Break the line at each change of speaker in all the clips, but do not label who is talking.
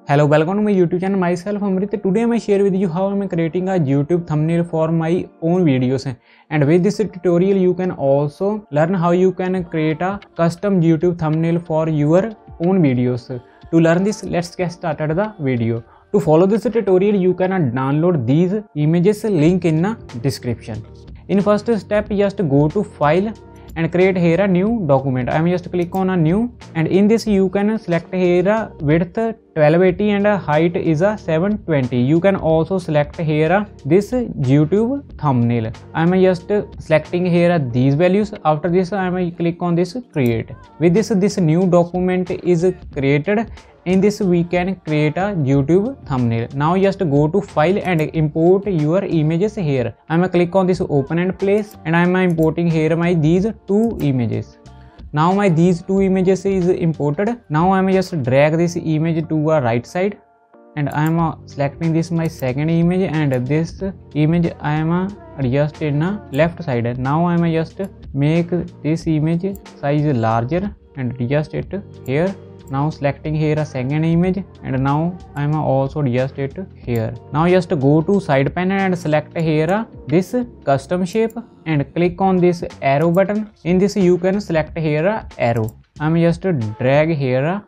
Hello, welcome to my YouTube channel. Myself Amrit. Today I share with you how I am creating a YouTube thumbnail for my own videos. And with this tutorial, you can also learn how you can create a custom YouTube thumbnail for your own videos. To learn this, let's get started the video. To follow this tutorial, you can download these images. Link in the description. In first step, just go to File and create here a new document. I am just click on a new, and in this you can select here a width 1280 and a height is a 720. You can also select here this YouTube thumbnail. I am just selecting here these values. After this I am click on this create. With this new document is created. In this we can create a YouTube thumbnail. Now just go to File and import your images here. I am click on this open and place, and I am importing here these two images. Now these two images is imported. Now I am just drag this image to a right side, and I am selecting this my second image, and this image I am adjust in a left side. Now I am just make this image size larger and adjust it here. Now selecting here a second image, and now I am also adjust it here. Now just go to side panel and select here this custom shape and click on this arrow button. In this you can select here a arrow. I am just drag here a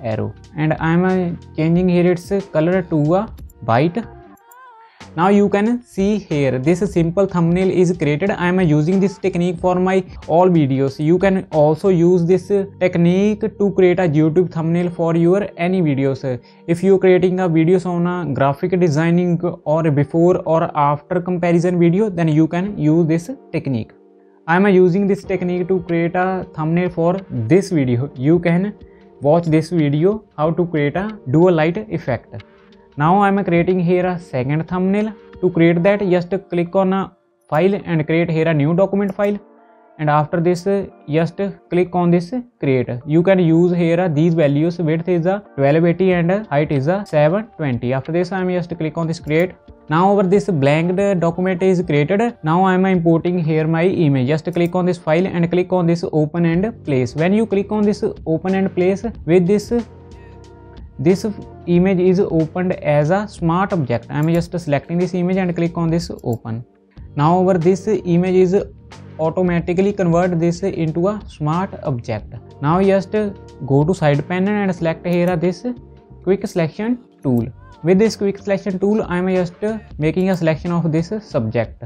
arrow, and I am changing here its color to a white. Now you can see here this simple thumbnail is created. I am using this technique for my all videos. You can also use this technique to create a YouTube thumbnail for your any videos. If you are creating a videos on a graphic designing or before or after comparison video, then you can use this technique. I am using this technique to create a thumbnail for this video. You can watch this video how to create a dual light effect. Now I am creating here a second thumbnail. To create that, just click on a file and create here a new document file, and after this just click on this create. You can use here these values. Width is a 1280 and height is a 720. After this I am just click on this create. Now over this blank document is created. Now I am importing here my image. Just click on this file and click on this open and place. When you click on this open and place, with this image is opened as a smart object. I am just selecting this image and click on this open. Now over this image is automatically convert this into a smart object. Now just go to side panel and select here this quick selection tool. With this quick selection tool, I am just making a selection of this subject.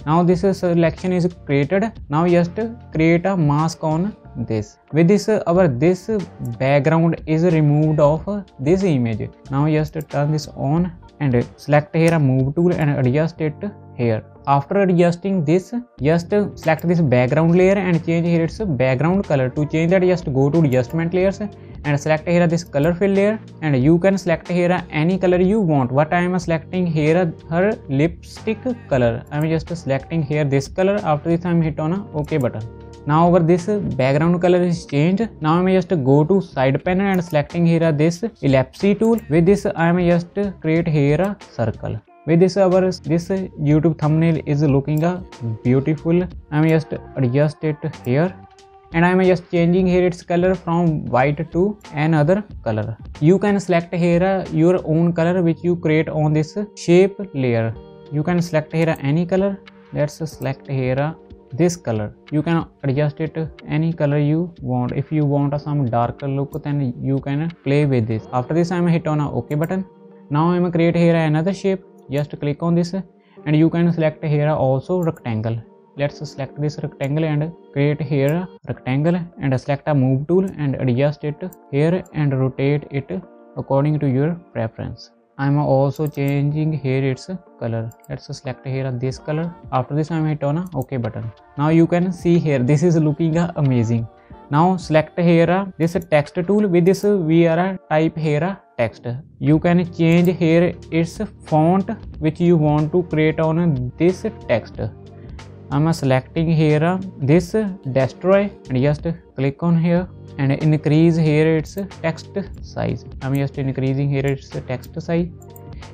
Now this selection is created. Now just create a mask on this. With this this background is removed of this image. Now just turn this on and select here a move tool and adjust it here. After adjusting this, just select this background layer and change here its background color. To change that, just go to adjustment layers and select here this color fill layer, and you can select here any color you want. What I am selecting here her lipstick color. I am just selecting here this color. After this I am hit on a OK button. Now over this background color is changed. Now I am just go to side panel and selecting here this ellipse tool. With this I am just create here a circle. With this this YouTube thumbnail is looking beautiful. I am just adjust it here, and I am just changing here its color from white to another color. You can select here your own color which you create on this shape layer. You can select here any color. Let's select here this color. You can adjust it any color you want. If you want some darker look, then you can play with this. After this I am hit on a OK button. Now I am create here another shape. Just click on this, and you can select here also rectangle. Let's select this rectangle and create here a rectangle, and select a move tool and adjust it here and rotate it according to your preference. I am also changing here its color. Let's select here this color. After this I am hit on a OK button. Now you can see here this is looking amazing. Now select here this text tool. With this we are type here text. You can change here its font which you want to create on this text. I am selecting here this destroy and just click on here and increase here its text size. I am just increasing here its text size.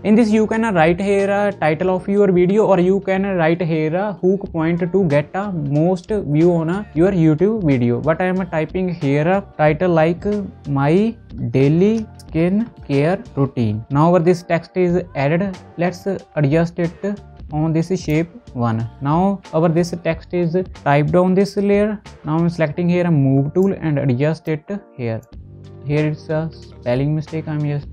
In this you can write here a title of your video, or you can write here a hook point to get a most view on your YouTube video. But I am typing here a title like my daily skin care routine. Now over this text is added. Let's adjust it on this shape 1. Now our this text is typed on this layer. Now I'm selecting here a move tool and adjust it here. Here it's a spelling mistake. I'm just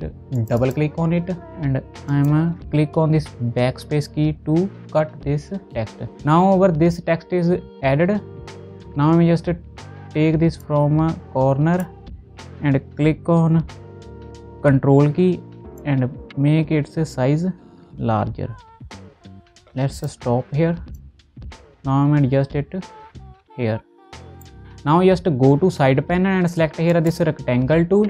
double click on it and I'm click on this backspace key to cut this text. Now our this text is added. Now I'm just take this from a corner and click on control key and make its size larger. Let's stop here. Now I'm adjust it here. Now just go to side panel and select here this rectangle tool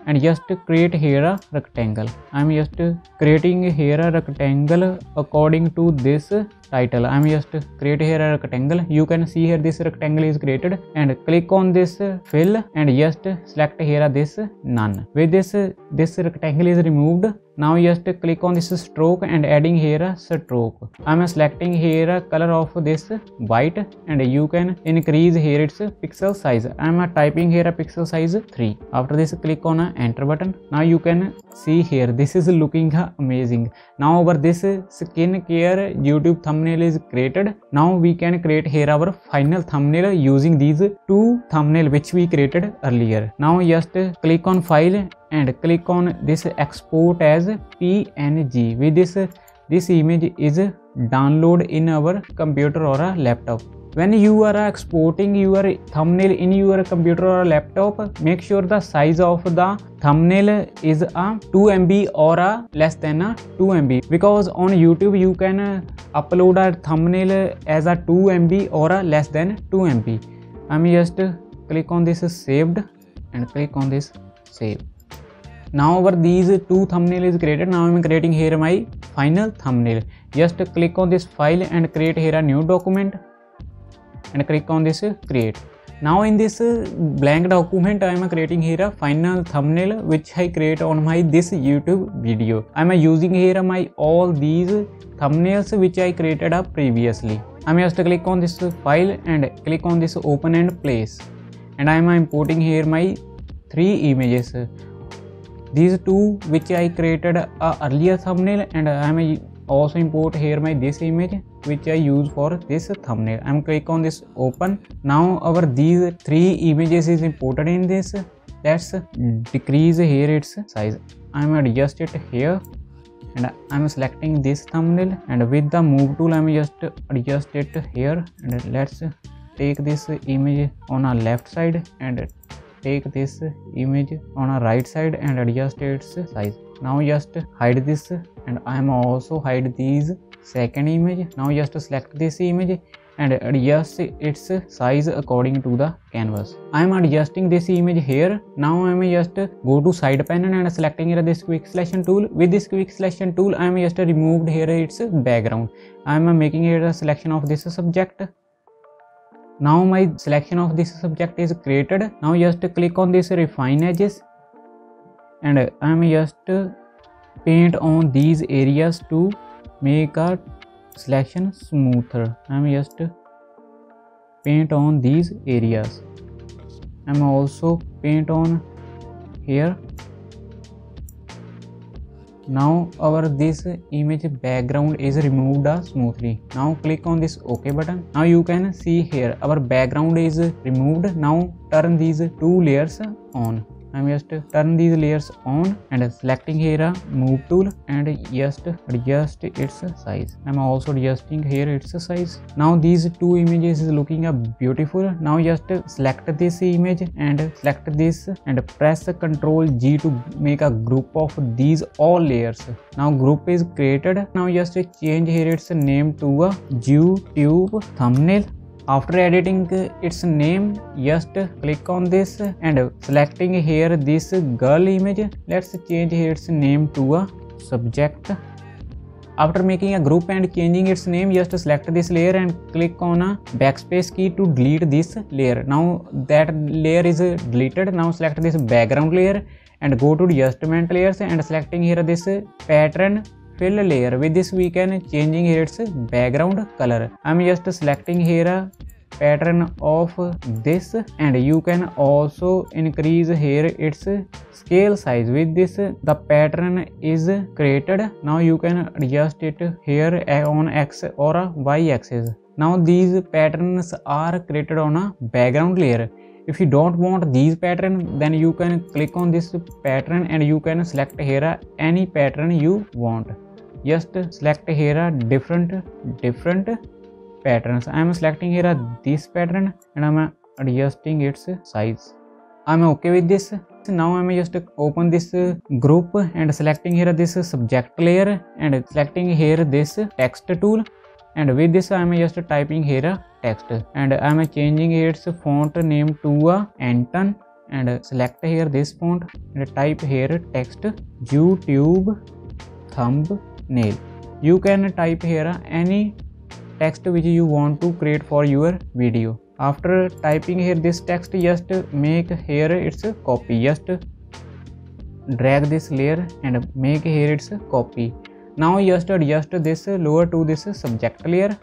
and just create here a rectangle. I'm just creating here a rectangle according to this title. I'm just create here a rectangle. You can see here this rectangle is created and click on this fill and just select here this none. With this rectangle is removed. Now just click on this stroke and adding here a stroke. I'm selecting here a color of this white and you can increase here its pixel size. I'm typing here a pixel size 3. After this click on enter button. Now you can see here this is looking amazing. Now over this skin care YouTube thumbnail is created. Now we can create here our final thumbnail using these two thumbnail which we created earlier. Now just click on file and click on this export as PNG. With this image is download in our computer or a laptop. When you are exporting your thumbnail in your computer or laptop, make sure the size of the thumbnail is a 2 MB or a less than a 2 MB, because on YouTube you can upload a thumbnail as a 2 MB or a less than 2 MB. I'm just click on this saved and click on this save. Now over these two thumbnail is created. Now I'm creating here my final thumbnail. Just click on this file and create here a new document and click on this create. Now in this blank document I am creating here a final thumbnail which I create on my this YouTube video. I am using here my all these thumbnails which I created up previously. I am just click on this file and click on this open and place, and I am importing here my 3 images. These two which I created earlier thumbnail, and I am also import here my this image which I use for this thumbnail. I am click on this open. Now our these 3 images is imported in this. Let's decrease here its size. I am adjust it here and I am selecting this thumbnail, and with the move tool I am just adjust it here, and let's take this image on a left side and take this image on a right side and adjust its size. Now just hide this, and I am also hide these second image. Now just select this image and adjust its size according to the canvas. I am adjusting this image here. Now I am just go to side panel and selecting here this quick selection tool. With this quick selection tool I am just removed here its background. I am making here a selection of this subject. Now my selection of this subject is created. Now just click on this refine edges and I am just paint on these areas to make a selection smoother. I am just paint on these areas. I am also paint on here. Now our this image background is removed smoothly. Now click on this OK button. Now you can see here our background is removed. Now turn these 2 layers on. I am just turn these layers on and selecting here a move tool and just adjust its size. I am also adjusting here its size. Now these 2 images is looking beautiful. Now just select this image and select this and press Ctrl G to make a group of these all layers. Now group is created. Now just change here its name to a YouTube thumbnail. After editing its name, just click on this and selecting here this girl image. Let's change here its name to a subject. After making a group and changing its name, just select this layer and click on a backspace key to delete this layer. Now that layer is deleted. Now select this background layer and go to adjustment layers and selecting here this pattern fill layer. With this we can changing here its background color. I am just selecting here pattern of this, and you can also increase here its scale size. With this the pattern is created. Now you can adjust it here on X or a Y axis. Now these patterns are created on a background layer. If you don't want these patterns, then you can click on this pattern and you can select here any pattern you want. Just select here different patterns. I am selecting here this pattern and I am adjusting its size. I am okay with this. Now I am just open this group and selecting here this subject layer and selecting here this text tool, and with this I am just typing here text, and I am changing its font name to a Anton, and select here this font and type here text YouTube thumbnail. You can type here any text which you want to create for your video. After typing here this text, just make here its copy. Just drag this layer and make here its copy. Now just adjust this lower to this subject layer.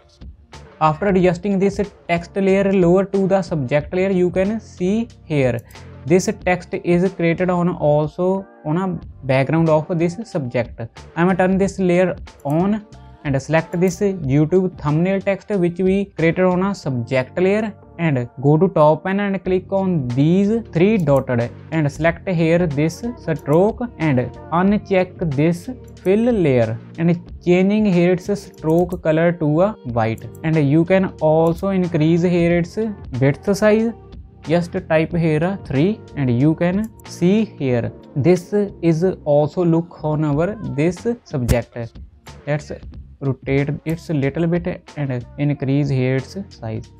After adjusting this text layer lower to the subject layer, you can see here this text is created on also on a background of this subject. I am turn this layer on and select this YouTube thumbnail text which we created on a subject layer, and go to top panel and click on these three dotted and select here this stroke and uncheck this fill layer and changing here its stroke color to a white, and you can also increase here its width size. Just type here 3 and you can see here this is also look on our this subject. Let's rotate it a little bit and increase here its size.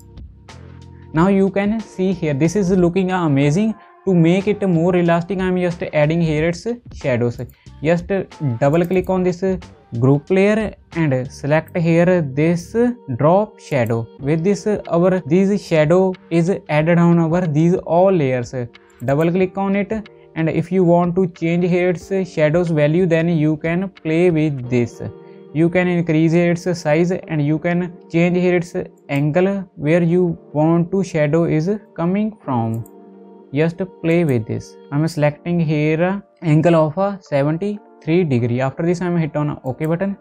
Now you can see here this is looking amazing. To make it more realistic, I am just adding here its shadows. Just double click on this group layer and select here this drop shadow. With this this shadow is added on our these all layers. Double click on it, and if you want to change here its shadows value, then you can play with this. You can increase its size and you can change here its angle where you want to shadow is coming from. Just play with this. I am selecting here angle of a 73 degree. After this I am hit on OK button.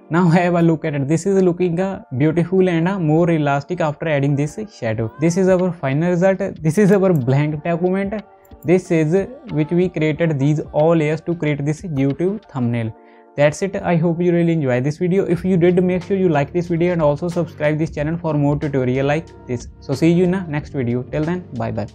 Now have a look at it. This is looking beautiful and more realistic after adding this shadow. This is our final result. This is our blank document. This is which we created these all layers to create this YouTube thumbnail. That's it. I hope you really enjoy this video. If you did, make sure you like this video and also subscribe this channel for more tutorial like this. So see you in the next video. Till then, bye bye.